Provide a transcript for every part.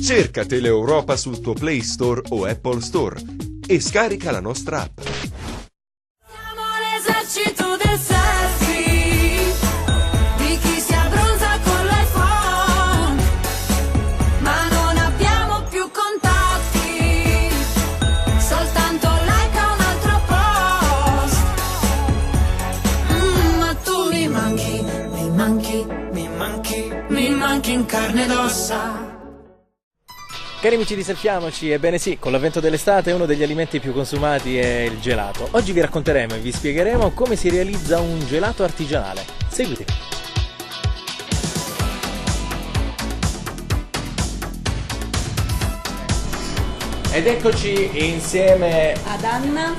Cerca Teleeuropa sul tuo Play Store o Apple Store e scarica la nostra app. Siamo l'esercito del selfie, di chi si abbronza con l'iPhone, ma non abbiamo più contatti, soltanto like a un altro post. Ma tu mi manchi, mi manchi, mi manchi, mi manchi in carne ed ossa. Cari amici di Selfiamoci, ebbene sì, con l'avvento dell'estate uno degli alimenti più consumati è il gelato. Oggi vi racconteremo e vi spiegheremo come si realizza un gelato artigianale. Seguitemi. Ed eccoci insieme ad Anna.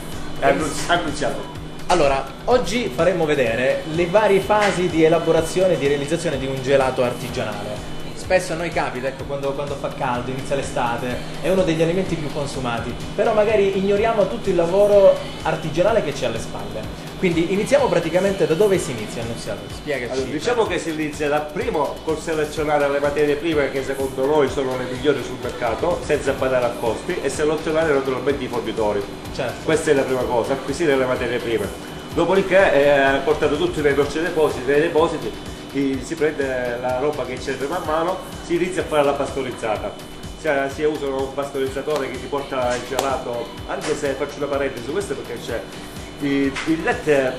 Annunziato. Allora, oggi faremo vedere le varie fasi di elaborazione e di realizzazione di un gelato artigianale. Spesso a noi capita, ecco, quando fa caldo, inizia l'estate, è uno degli alimenti più consumati, però magari ignoriamo tutto il lavoro artigianale che c'è alle spalle. Quindi iniziamo praticamente da dove si inizia, Annunziato? Spiegaci. Allora, diciamo che si inizia da primo col selezionare le materie prime che secondo noi sono le migliori sul mercato, senza badare a costi, e selezionare naturalmente i fornitori. Certo. Questa è la prima cosa, acquisire le materie prime. Dopodiché, portato tutti nei nostri depositi, si prende la roba che c'è man mano, si inizia a fare la pastorizzata. Si usa un pastorizzatore che ti porta il gelato, anche se faccio una parentesi su questo perché c'è il latte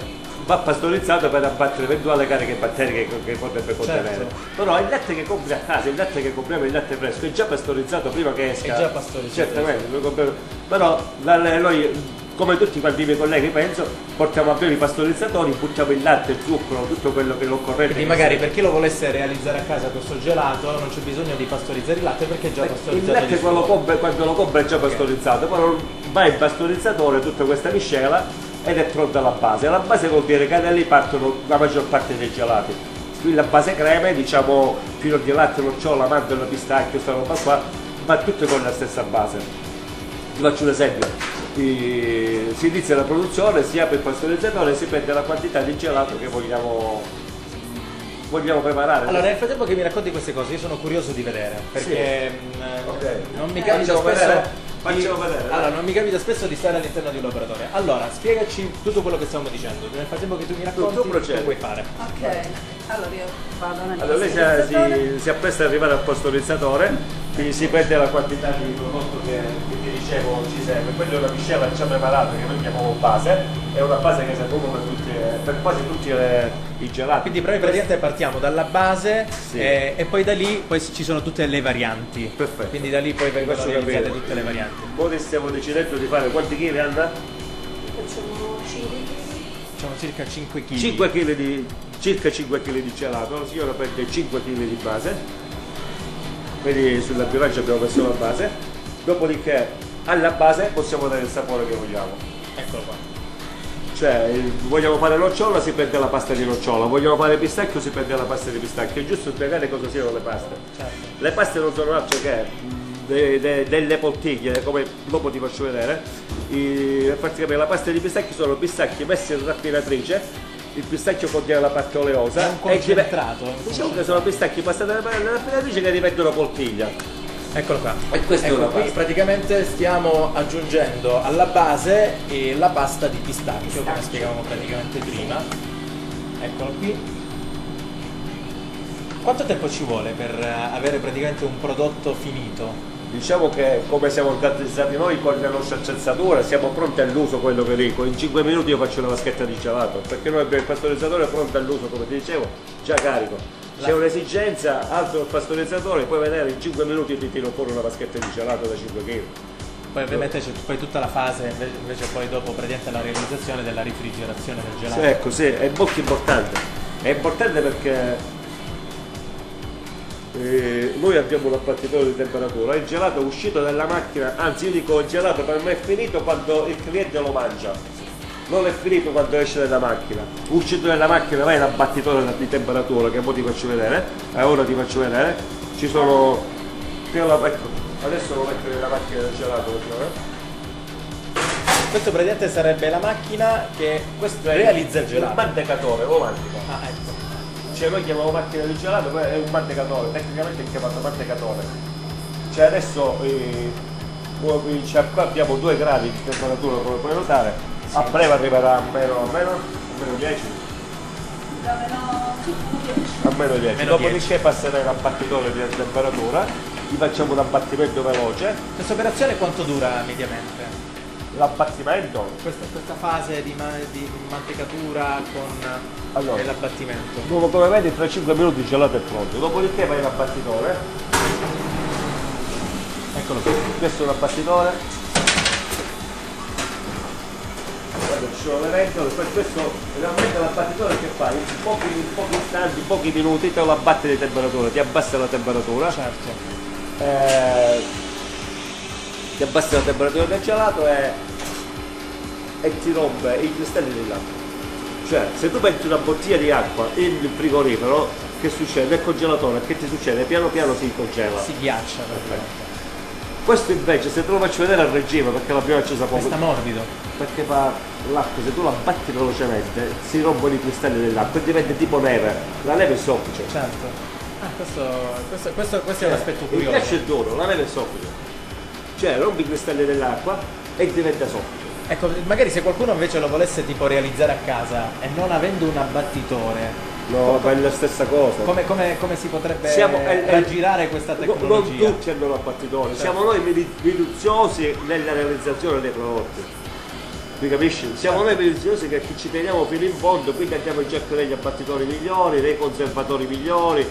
va pastorizzato per abbattere eventuali cariche batteriche che potrebbe contenere. Certo. Però il latte che compri a casa, il latte che compriamo, il latte fresco, è già pastorizzato prima che esca. È già pastorizzato. Certamente, noi compriamo. Però noi, come tutti quanti i miei colleghi penso, portiamo a bere i pastorizzatori, buttiamo il latte, il zucchero, tutto quello che è l'occorrente. Quindi magari per chi lo volesse realizzare a casa questo gelato non c'è bisogno di pastorizzare il latte perché è già pastorizzato. Il latte quando lo compra è già pastorizzato, poi va in pastorizzatore tutta questa miscela ed è pronta la base. La base vuol dire che da lì partono la maggior parte dei gelati. Qui la base creme, diciamo filo di latte, nocciola, mandorla, pistacchio, questa roba qua, ma tutte con la stessa base. Vi faccio un esempio. Si inizia la produzione, si apre il pastorizzatore e si prende la quantità di gelato che vogliamo preparare. Allora, nel frattempo che mi racconti queste cose, io sono curioso di vedere, perché Okay. non mi capita Facciamo spesso vedere? Facciamo vedere. Allora, non mi capita spesso di stare all'interno di un laboratorio. Allora, spiegaci tutto quello che stiamo dicendo. Nel frattempo che tu mi racconti, Tu procedi. che puoi fare? Ok, allora io vado nel Allora lei pasteurizzatore. si appresta ad arrivare al pastorizzatore, quindi si prende la quantità di prodotto che ti dicevo ci serve, quella è una miscela già preparata che noi chiamiamo base, è una base che serve per quasi tutti i gelati. Quindi praticamente partiamo dalla base Sì. e poi da lì poi ci sono tutte le varianti. Perfetto. Quindi da lì poi vengono Faccio realizzate capire. tutte le varianti. Ora stiamo decidendo di fare quanti chili, Anna? Facciamo 5. Facciamo circa 5 kg. 5 kg circa 5 kg di gelato, la signora prende 5 kg di base, quindi sulla bilancia abbiamo messo la base, dopodiché alla base possiamo dare il sapore che vogliamo. Eccolo qua. Cioè, vogliamo fare nocciola, si prende la pasta di nocciola, vogliamo fare pistacchio, si prende la pasta di pistacchio. È giusto spiegare cosa siano le paste. Certo. Le paste non sono altro che delle poltiglie, come dopo ti faccio vedere. Per farti capire, la pasta di pistacchio sono pistacchi messi in raffinatrice, il pistacchio contiene la parte oleosa. È un concentrato. Diciamo che sono pistacchi passati nella raffinatrice che diventano poltiglia. Eccolo qua. E questa è ecco una qui pasta. praticamente stiamo aggiungendo alla base la pasta di pistacchio, come spiegavamo praticamente prima. Eccolo qui. Quanto tempo ci vuole per avere praticamente un prodotto finito? Diciamo che come siamo organizzati noi con le nostre attrezzature siamo pronti all'uso, quello che dico. In 5 minuti io faccio una vaschetta di gelato, perché noi abbiamo il pastorizzatore pronto all'uso, come ti dicevo, già carico. C'è un'esigenza, alzo il pastorizzatore, puoi vedere in 5 minuti ti tiro fuori una vaschetta di gelato da 5 kg. Poi ovviamente c'è poi tutta la fase invece poi dopo praticamente la realizzazione della refrigerazione del gelato. Sì, ecco, sì, è molto importante. È importante perché noi abbiamo un abbattitore di temperatura, il gelato è uscito dalla macchina, anzi io dico il gelato per me è finito quando il cliente lo mangia, non è finito quando esce dalla macchina. Uscito dalla macchina vai all'abbattitore di temperatura, che poi ti faccio vedere, ora ti faccio vedere, ci sono, ecco, adesso lo metto nella macchina del gelato. Questo praticamente sarebbe la macchina che realizza il gelato. Il mantecatore, o mantica. Ah, ecco. Cioè noi chiamiamo macchina di gelato, poi è un mantecatore, tecnicamente è chiamato mantecatore. cioè adesso qua abbiamo 2 gradi di temperatura come puoi notare, a breve arriverà a meno 10. A meno 10. Meno Dopodiché passerà in abbattitore di temperatura, gli facciamo un abbattimento veloce. Questa operazione quanto dura mediamente? L'abbattimento, Questa fase di mantecatura con l'abbattimento. come vedi, tra 5 minuti il gelato è pronto. Dopodiché vai in abbattitore. Eccolo qui. Questo è un abbattitore. Guarda, ci sono le ventole. Questo realmente l'abbattitore che fai? In pochi istanti, in pochi minuti te lo abbatti di temperatura, ti abbassa la temperatura. Certo. Ti abbassi la temperatura del gelato e ti rompe i cristalli dell'acqua. Cioè, se tu metti una bottiglia di acqua in frigorifero, che succede? Nel congelatore, che ti succede? Piano piano si congela. Si ghiaccia praticamente. Questo invece, se te lo faccio vedere al regime, perché l'abbiamo acceso poco, Resta morbido. perché fa l'acqua, se tu la batti velocemente, si rompono i cristalli dell'acqua e diventa tipo neve. La neve è soffice. Certo. Questo è un aspetto Il curioso. ghiaccio è duro, la neve è soffice. Cioè, rompi i cristalli dell'acqua e diventa soffice. Ecco, magari se qualcuno invece lo volesse tipo realizzare a casa e non avendo un abbattitore, No, ma è la stessa cosa. come si potrebbe Siamo- raggirare questa Non tecnologia? tutti hanno l'abbattitore, Certo. siamo noi minuziosi nella realizzazione dei prodotti. Mi capisci? Siamo noi minuziosi che ci teniamo fino in fondo, quindi andiamo in cerca degli abbattitori migliori, dei conservatori migliori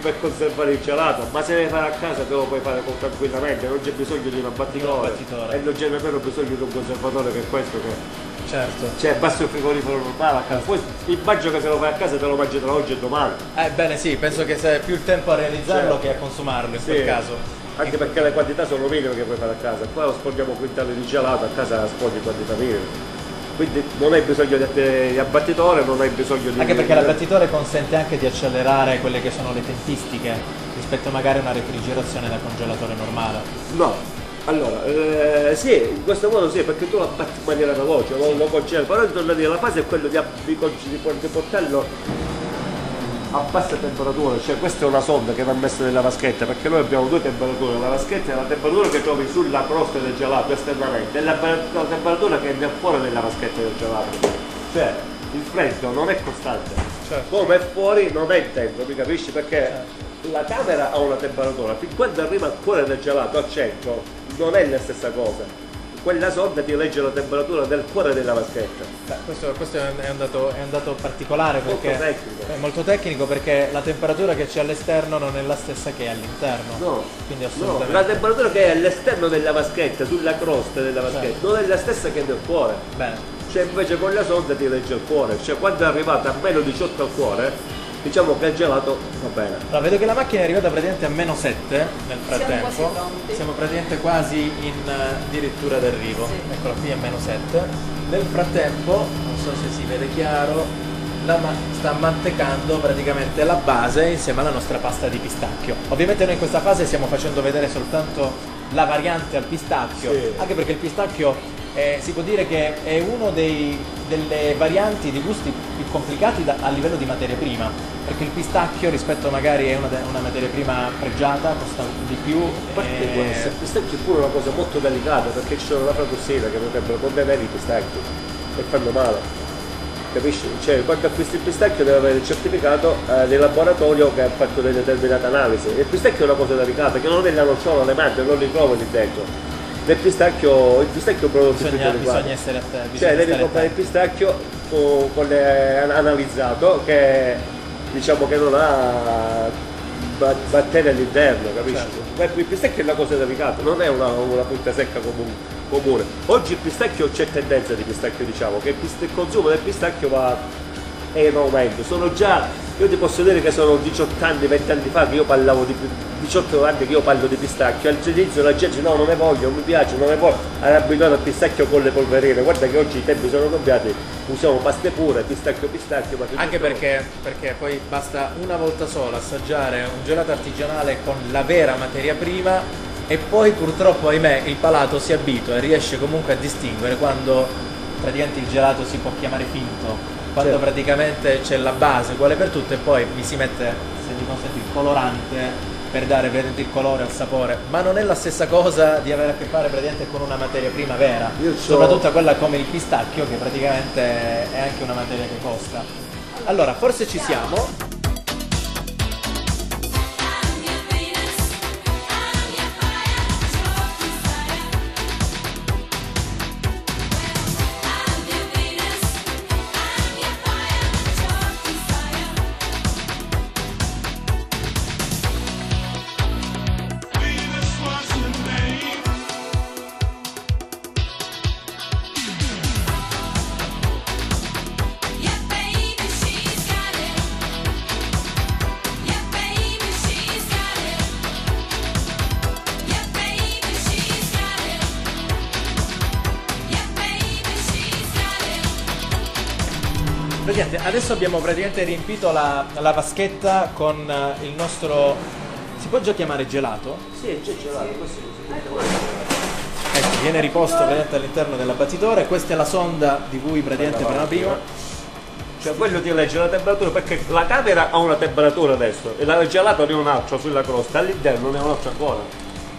per conservare il gelato, ma se devi fare a casa te lo puoi fare tranquillamente, non c'è bisogno di un abbattitore, e non c'è nemmeno bisogno di un conservatore che è questo che. Certo. Cioè basta un frigorifero normale a casa. Poi immagino che se lo fai a casa te lo mangi tra oggi e domani. Bene, sì, penso che sia più il tempo a realizzarlo Certo. che a consumarlo in Sì, quel caso. anche perché le quantità sono minime che puoi fare a casa. Qua lo sporgiamo quintali di gelato, a casa sporgi quantità minime. Quindi non hai bisogno di abbattitore, non hai bisogno di. Anche perché l'abbattitore consente anche di accelerare quelle che sono le tempistiche rispetto magari a una refrigerazione da congelatore normale. No. Allora, sì, in questo modo sì, perché tu lo abbatti in maniera veloce, lo congeli, però torna a dire, la fase è quello di portarlo a bassa temperatura, cioè questa è una sonda che va messa nella vaschetta, perché noi abbiamo 2 temperature, la vaschetta è la temperatura che trovi sulla crosta del gelato esternamente e la temperatura che è nel cuore della vaschetta del gelato. Cioè il freddo non è costante, Certo. come è fuori non è dentro, mi capisci? Perché la camera ha una temperatura, fin quando arriva al cuore del gelato, al centro, non è la stessa cosa. Quella sonda ti legge la temperatura del cuore della vaschetta. Beh, questo è un dato particolare perché Molto tecnico. è molto tecnico perché la temperatura che c'è all'esterno non è la stessa che è all'interno. No, Quindi no, assolutamente. la temperatura che è all'esterno della vaschetta, sulla crosta della vaschetta, Certo. non è la stessa che nel cuore. Bene. Cioè invece con la sonda ti legge il cuore, cioè quando è arrivata a meno 18 al cuore, diciamo che il gelato va bene. Allora, vedo che la macchina è arrivata praticamente a meno 7 nel frattempo. quasi pronti. Siamo praticamente quasi in addirittura d'arrivo. Sì. Eccola qui a meno 7. Nel frattempo, non so se si vede chiaro, sta mantecando praticamente la base insieme alla nostra pasta di pistacchio. Ovviamente noi in questa fase stiamo facendo vedere soltanto la variante al pistacchio, Sì. anche perché il pistacchio si può dire che è uno delle varianti di gusti più complicati a livello di materia prima, perché il pistacchio rispetto magari a una materia prima pregiata costa di più. A parte questo, il pistacchio è pure una cosa molto delicata perché ci sono la fragossina che potrebbero contenere i pistacchi e fanno male. Capisci? Cioè quando acquisti il pistacchio deve avere il certificato del laboratorio che ha fatto delle determinate analisi. E il pistacchio è una cosa delicata, che non è la nocciola, le mandrie, non li trovi lì dentro. Il pistacchio è un prodotto Bisogna essere attenti. cioè devi comprare il pistacchio analizzato che diciamo che non ha batteri all'interno, capisci? Certo. Il pistacchio è una cosa delicata, non è una frutta secca comune. Oggi il pistacchio c'è tendenza di pistacchio, diciamo che il consumo del pistacchio è in aumento. Io ti posso dire che sono 18 anni, 20 anni fa che io parlavo 18 anni che io parlo di pistacchio. All'inizio la gente no, non ne voglio, non mi piace, non ne voglio. Era abituato al pistacchio con le polverine. Guarda che oggi i tempi sono cambiati, usiamo paste pure, pistacchio, ma Anche perché poi basta una volta sola assaggiare un gelato artigianale con la vera materia prima e poi purtroppo, ahimè, il palato si abitua e riesce comunque a distinguere quando praticamente il gelato si può chiamare finto, quando praticamente c'è la base uguale per tutte e poi vi si mette, se vi consente, il colorante per dare praticamente il colore al sapore, ma non è la stessa cosa di avere a che fare praticamente con una materia prima vera, soprattutto quella come il pistacchio, che praticamente è anche una materia che costa. Allora, forse ci siamo. Adesso abbiamo praticamente riempito la vaschetta con il nostro... si può già chiamare gelato? Sì, è già gelato, questo Ecco, viene riposto praticamente all'interno dell'abbattitore. Questa è la sonda di cui praticamente parlavamo prima. Cioè quello ti legge la temperatura, perché la camera ha una temperatura adesso e il gelato ne ha un'altra sulla crosta, all'interno ne ha un'altra ancora.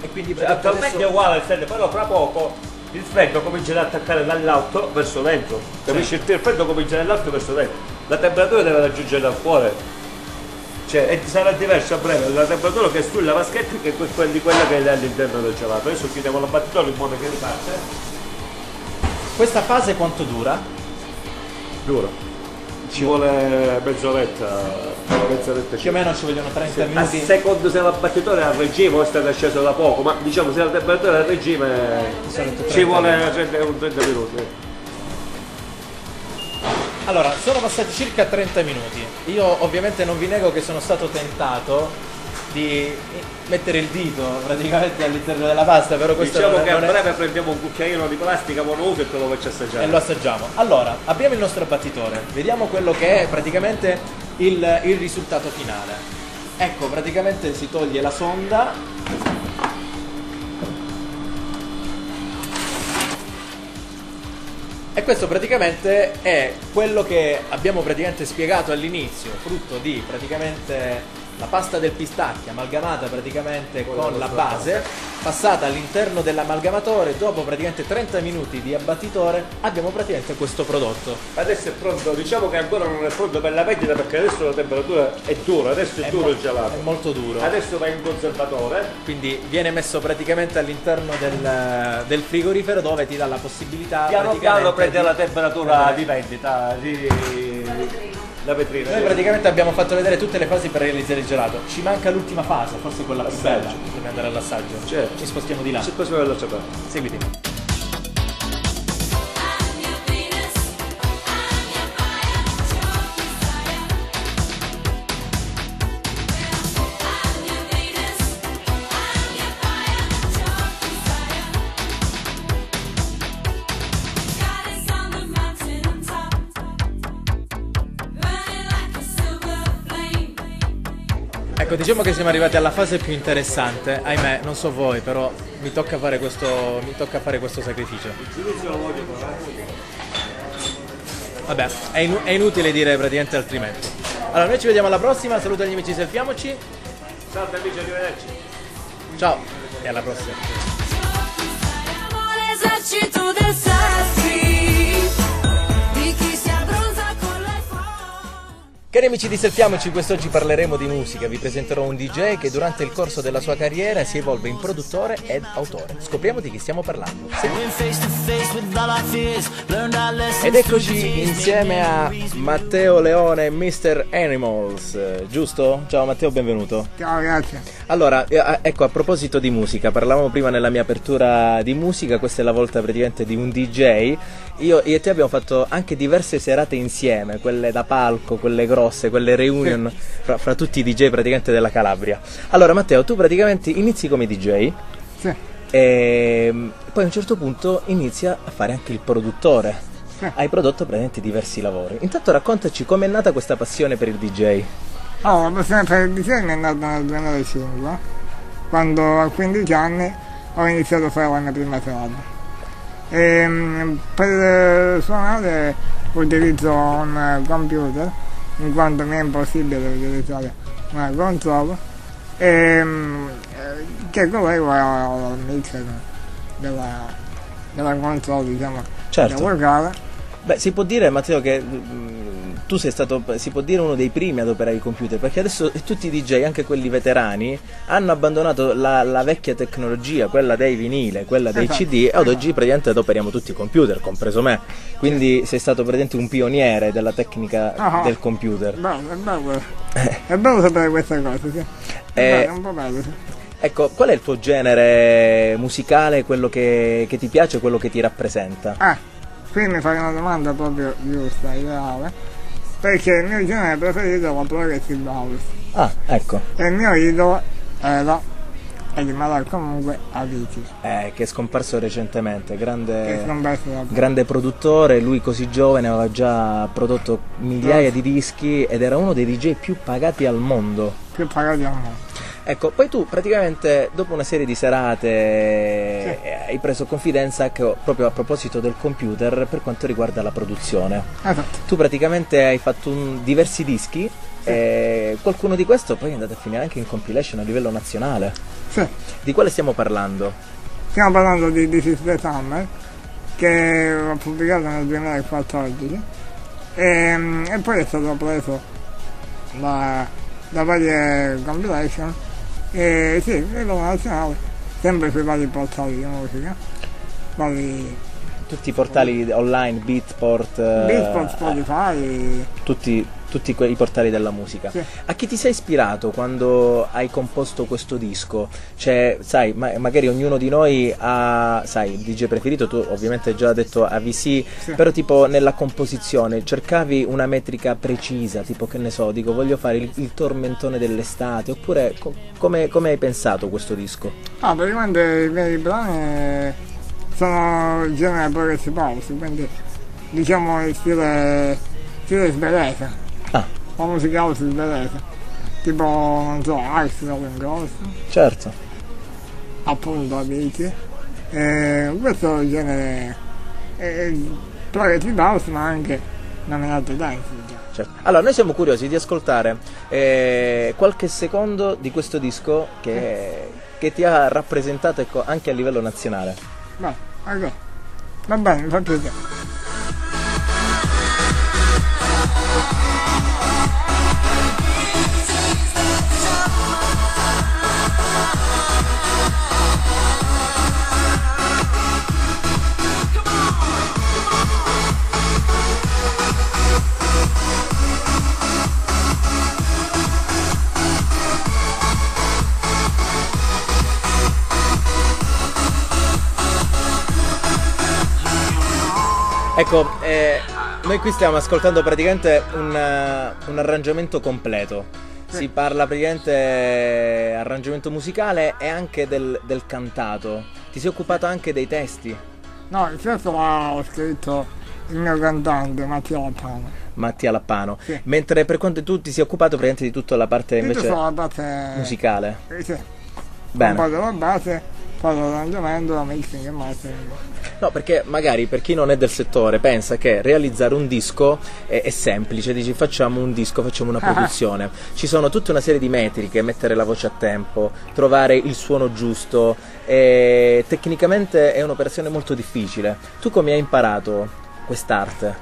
E quindi Attualmente adesso... è uguale al freddo, però fra poco il freddo comincerà ad attaccare dall'alto verso dentro, capisci? Il freddo comincia dall'alto verso dentro, la temperatura deve raggiungere dal cuore, cioè e sarà diversa a breve la temperatura che è sulla vaschetta che di quella che è all'interno del gelato. Adesso chiudiamo l'abbattitore in modo che riparte. Questa fase quanto dura? Dura, ci vuole mezz'oretta Più o meno ci vogliono 30 a minuti. secondo se l'abbattitore è a regime o è stato sceso da poco, ma diciamo se la temperatura è a regime ci vuole 30 minuti. Allora, sono passati circa 30 minuti. Io ovviamente non vi nego che sono stato tentato di mettere il dito praticamente all'interno della pasta, però questo Diciamo non che a non è... breve prendiamo un cucchiaino di plastica monouso e te lo faccio assaggiare. E lo assaggiamo. Allora, abbiamo il nostro abbattitore, vediamo quello che è praticamente il risultato finale. Ecco, praticamente si toglie la sonda. E questo praticamente è quello che abbiamo praticamente spiegato all'inizio, frutto di praticamente la pasta del pistacchio amalgamata praticamente con la base, passata all'interno dell'amalgamatore, dopo praticamente 30 minuti di abbattitore abbiamo praticamente questo prodotto. Adesso è pronto, diciamo che ancora non è pronto per la vendita perché adesso la temperatura è dura, adesso è duro il gelato. È molto duro. Adesso va in conservatore. Quindi viene messo praticamente all'interno del frigorifero, dove ti dà la possibilità Piano praticamente piano prende di- la temperatura di vendita, la vetrina. Noi praticamente abbiamo fatto vedere tutte le fasi per realizzare il gelato. Ci manca l'ultima fase, forse quella più L'assaggio. bella. Dobbiamo andare all'assaggio. Certo. Ci spostiamo di là. Se poi dall'altra parte. Seguiti. Ecco, diciamo che siamo arrivati alla fase più interessante. Ahimè, non so voi, però mi tocca fare questo sacrificio. Vabbè, è inutile dire praticamente altrimenti. Allora, noi ci vediamo alla prossima. Saluto agli amici, selfiamoci. Salve amici, arrivederci. Ciao e alla prossima. L'esercito del selfie di chi si abbronza con l'iPhone. Cari amici di Selfiamoci, quest'oggi parleremo di musica. Vi presenterò un DJ che durante il corso della sua carriera si evolve in produttore ed autore. Scopriamo di chi stiamo parlando. Ed eccoci insieme a Matteo Leone e Mr. Animals, giusto? Ciao Matteo, benvenuto. Ciao, grazie. Allora, ecco, a proposito di musica, parlavamo prima nella mia apertura di musica, questa è la volta praticamente di un DJ. Io e te abbiamo fatto anche diverse serate insieme, quelle da palco, quelle grosse, quelle reunion fra tutti i DJ praticamente della Calabria. Allora Matteo, tu praticamente inizi come DJ Sì, e poi a un certo punto inizi a fare anche il produttore. Sì. Hai prodotto praticamente diversi lavori. Intanto raccontaci com'è nata questa passione per il DJ. la passione per il disegno è nata nel 2005, quando a 15 anni ho iniziato a fare la mia prima serata. Per suonare utilizzo un computer, in quanto mi è impossibile utilizzare una console, che collego al mixer della console, diciamo, Certo. da vocale. Beh, si può dire, Matteo, che tu sei stato, si può dire, uno dei primi ad operare i computer, perché adesso tutti i DJ, anche quelli veterani, hanno abbandonato la vecchia tecnologia, quella dei vinile, quella dei Esatto. CD, e ad oggi praticamente adoperiamo tutti i computer, compreso me. Quindi sei stato praticamente un pioniere della tecnica Ah. del computer. Bello, è bello. È bello sapere queste cose, sì. È un po' bello, sì. Ecco, qual è il tuo genere musicale, quello che ti piace, quello che ti rappresenta? Qui mi fai una domanda proprio giusta, ideale, perché il mio genere preferito è la progressive house Ah, ecco, e il mio idolo era, e rimarrà comunque, Avicii, che è scomparso recentemente, che è grande... scomparso da Grande produttore, lui così giovane aveva già prodotto migliaia di dischi ed era uno dei DJ più pagati al mondo. più pagati al mondo. Ecco, poi tu praticamente dopo una serie di serate hai preso confidenza proprio a proposito del computer per quanto riguarda la produzione. Esatto. Tu praticamente hai fatto diversi dischi e qualcuno di questo poi è andato a finire anche in compilation a livello nazionale. Sì. Di quale stiamo parlando? Stiamo parlando di This is the Summer, che ho pubblicato nel 2014 e poi è stato preso da varie compilation e sì, a livello nazionale, sempre sui vari portali di musica, vari Tutti i portali online, Beatport, Beatport, Spotify, tutti quei portali della musica. Sì. A chi ti sei ispirato quando hai composto questo disco? Cioè, sai, magari ognuno di noi ha, sai, il DJ preferito, tu ovviamente hai già detto AVC, Sì. però tipo nella composizione cercavi una metrica precisa, tipo che ne so, dico voglio fare il tormentone dell'estate, oppure come hai pensato questo disco? praticamente i miei brani sono il genere progressive house, quindi diciamo il stile svedese. Ah, La musica house svedese, tipo, non so, Axel Ghost, certo. appunto Avicii, questo è il genere progressive house, ma anche nominato dance, diciamo. Certo. Allora, noi siamo curiosi di ascoltare qualche secondo di questo disco che ti ha rappresentato, ecco, anche a livello nazionale. Beh, ok, va bene, mi fa piacere. Ecco, noi qui stiamo ascoltando praticamente un arrangiamento completo. Si parla praticamente arrangiamento musicale e anche del cantato. Ti sei occupato anche dei testi? No, il testo l'ho scritto il mio cantante, Mattia Lappano. Mattia Lappano. Sì. Mentre per quanto tu ti sei occupato praticamente di tutta la parte Tutto invece solo la parte musicale. Sì. Un Bene. po' della base, poi l'arrangiamento, la mixing e mastering. No, perché magari per chi non è del settore pensa che realizzare un disco è semplice, dici facciamo un disco, facciamo una produzione. Ci sono tutta una serie di metriche, mettere la voce a tempo, trovare il suono giusto, e tecnicamente è un'operazione molto difficile. Tu come hai imparato quest'arte?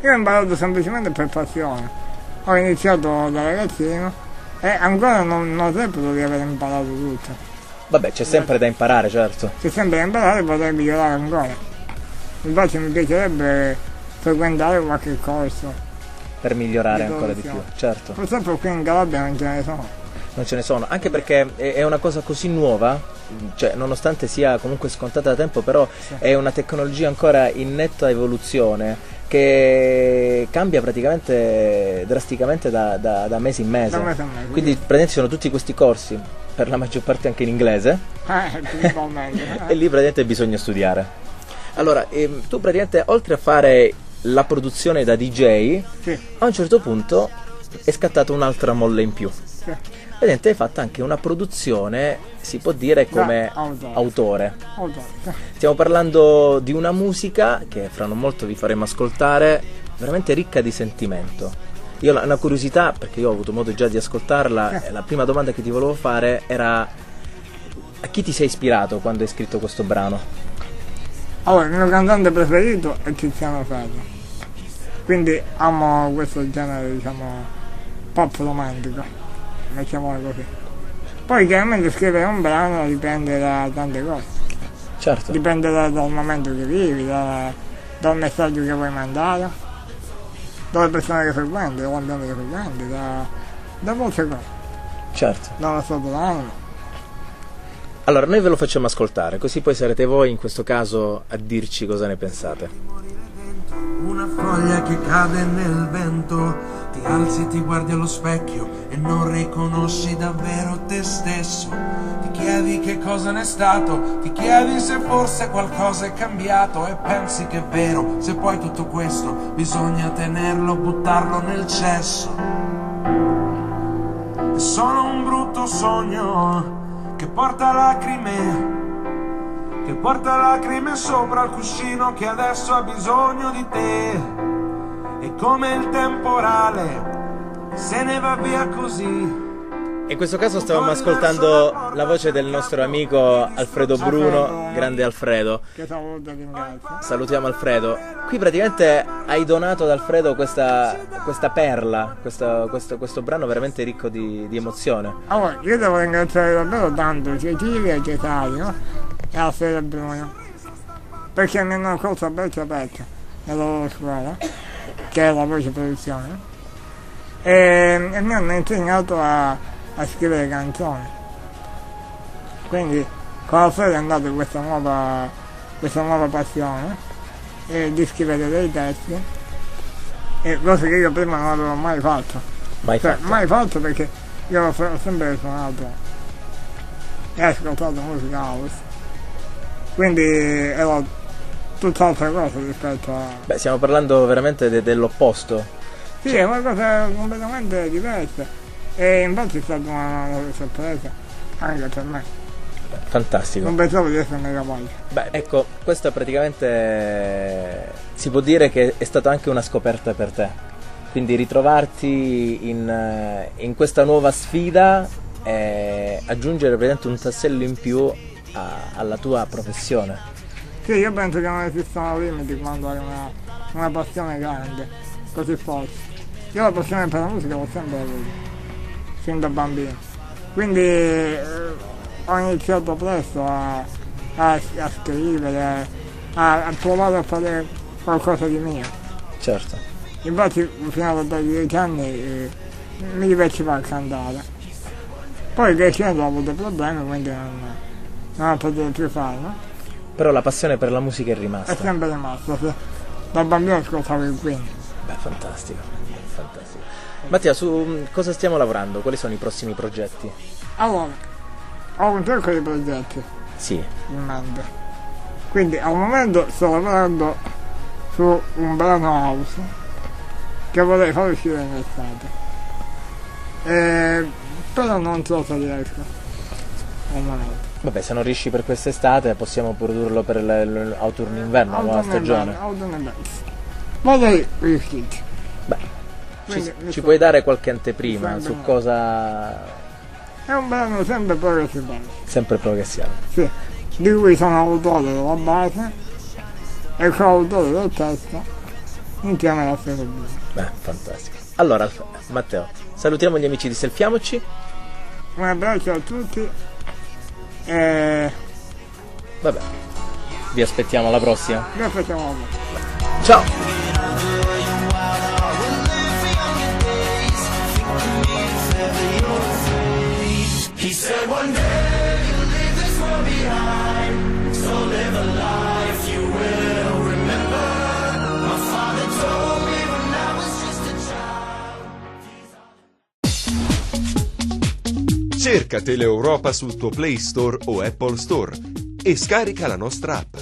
Io ho imparato semplicemente per passione. Ho iniziato da ragazzino e ancora non reputo di aver imparato tutto. Vabbè, c'è sempre da imparare, certo. C'è sempre da imparare e potrei migliorare ancora. Infatti mi piacerebbe frequentare qualche corso. Per migliorare Di ancora di più, produzione. certo. Purtroppo qui in Calabria non ce ne sono. Non ce ne sono, anche perché è una cosa così nuova, cioè nonostante sia comunque scontata da tempo, però è una tecnologia ancora in netta evoluzione che cambia praticamente drasticamente da mese in mese. Da mese in mese, Quindi praticamente ci sono tutti questi corsi, per la maggior parte anche in inglese, Principalmente. e lì praticamente bisogna studiare. Allora, tu praticamente oltre a fare la produzione da DJ, Sì, a un certo punto è scattata un'altra molla in più. sì. Vedete, hai fatto anche una produzione, si può dire, come Da autore. autore. Autore, sì. Stiamo parlando di una musica che fra non molto vi faremo ascoltare, veramente ricca di sentimento. Io ho una curiosità, perché io ho avuto modo già di ascoltarla, e la prima domanda che ti volevo fare era: a chi ti sei ispirato quando hai scritto questo brano? Allora, il mio cantante preferito è Tiziano Ferro, quindi amo questo genere, diciamo, pop romantico, mettiamolo così. Poi chiaramente scrivere un brano dipende da tante cose, Certo. dipende dal momento che vivi, dal messaggio che vuoi mandare, dalle persone che frequenti, dall'ambiente che frequenti, da molte cose, Certo. dallo stato d'animo. Allora, noi ve lo facciamo ascoltare, così poi sarete voi in questo caso a dirci cosa ne pensate. Una foglia che cade nel vento, ti alzi, ti guardi allo specchio e non riconosci davvero te stesso. Ti chiedi che cosa n'è stato, ti chiedi se forse qualcosa è cambiato e pensi che è vero, se poi tutto questo bisogna tenerlo, buttarlo nel cesso. È solo un brutto sogno che porta lacrime sopra il cuscino che adesso ha bisogno di te. E come il temporale se ne va via così. In questo caso stavamo ascoltando la voce del nostro amico Alfredo Bruno, grande Alfredo. Che saluto e ringrazio. Salutiamo Alfredo. Qui praticamente hai donato ad Alfredo questa perla, questo brano veramente ricco di emozione. Allora, io devo ringraziare davvero tanto Cecilia, Cetario e Alfredo Bruno, perché mi hanno accolto a braccia aperte nella loro scuola, che è la voce produzione, e mi hanno insegnato a scrivere canzoni. Quindi con Alfredo è andata questa nuova passione di scrivere dei testi, e cose che io prima non avevo mai fatto. Mai fatto, perché io ho sempre suonato e ascoltato musica house, quindi ero tutt'altra cosa rispetto a... Beh, stiamo parlando veramente dell'opposto. Sì, è una cosa completamente diversa, e infatti è stata una sorpresa anche per me. Fantastico. Non pensavo di esserne capace. Beh, ecco, questa praticamente si può dire che è stata anche una scoperta per te. Quindi ritrovarti in questa nuova sfida e aggiungere praticamente un tassello in più alla tua professione. Sì, io penso che non esistono limiti quando hai una passione grande, così forte. Io la passione per la musica l'ho sempre avuta, fin da bambino. Quindi ho iniziato presto a scrivere, a provare a fare qualcosa di mio. Certo. Infatti fino a 10 anni mi divertiva a cantare. Poi crescendo ho avuto problemi, quindi non ho potuto più farlo. Però la passione per la musica è È rimasta. sempre rimasto, sì. Da bambino ascoltavo il Queen. Beh, fantastico. Fantastico. Mattia, su cosa stiamo lavorando? Quali sono i prossimi progetti? Allora, ho un sacco di progetti Sì. in mente. Quindi al momento sto lavorando su un brano house che vorrei far uscire in estate. Però non so se riesco al momento. Vabbè, se non riesci per quest'estate possiamo produrlo per l'autunno-inverno, la nuova stagione. Autunno-inverno. Vorrei riuscirci. Beh, Quindi mi ci sto- puoi dare qualche anteprima Sempre su no. cosa... È un brano sempre progressivo. Sempre progressiamo. Sì, di cui sono autore della base e coautore del testo insieme alla Alfredo Bruno. Beh, fantastico. Allora, Matteo, salutiamo gli amici di Selfiamoci. Un abbraccio a tutti e Vabbè, vi aspettiamo alla prossima. vi aspettiamo. Ciao! He said one day you'll leave this world behind, so live a life you will remember. My father told me when I was just a child. Cerca Teleeuropa sul tuo Play Store o Apple Store e scarica la nostra app.